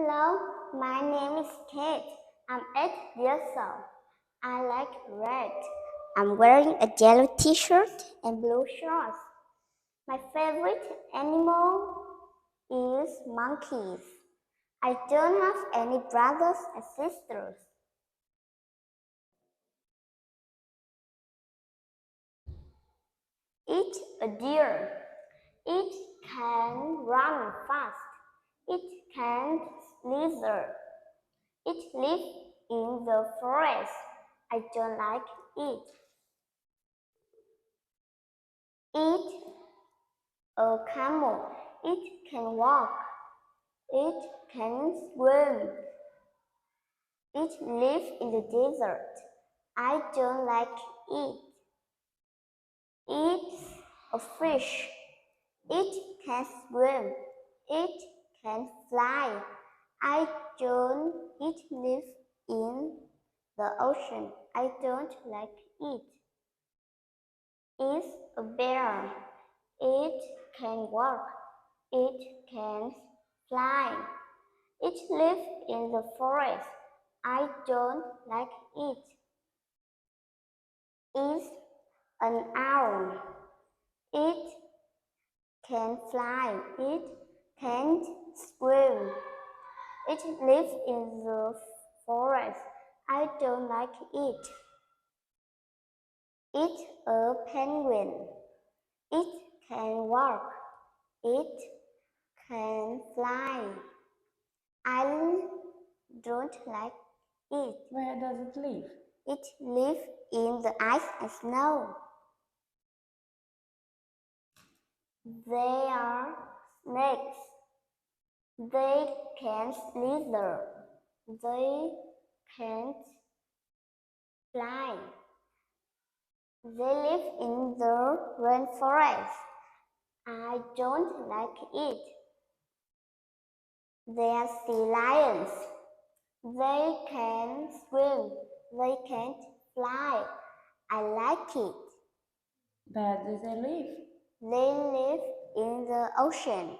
Hello, my name is Kate. I'm 8 years old. I like red. I'm wearing a yellow t-shirt and blue shorts. My favorite animal is monkeys. I don't have any brothers and sisters. It's a deer. It can run fast. It can slither. It lives in the forest. I don't like it. It a camel. It can walk. It can swim. It lives in the desert. I don't like it. It's a fish. It can swim. It can fly. I don't. It lives in the ocean. I don't like it. It's a bear. It can walk. It can fly. It lives in the forest. I don't like it. It's an owl. It can fly. It can't swim. It lives in the forest. I don't like it. It's a penguin. It can walk. It can fly. I don't like it. Where does it live? It lives in the ice and snow. They are snakes. They can slither. They can't fly. They live in the rainforest. I don't like it. They are sea lions. They can swim. They can't fly. I like it. Where do they live? They live in the ocean.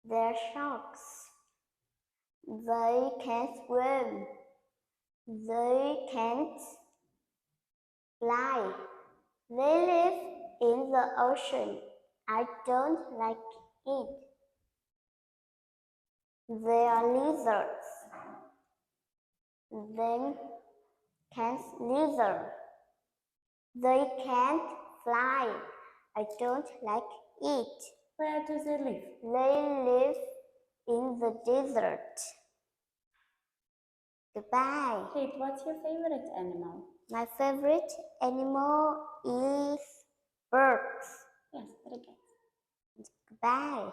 They're sharks. They can swim. They can't fly. They live in the ocean. I don't like it. They are lizards. They can slither. They can't fly. I don't like it. Where do they live? They live in the desert. Goodbye. Kate, what's your favorite animal? My favorite animal is birds. Yes, very good. Goodbye.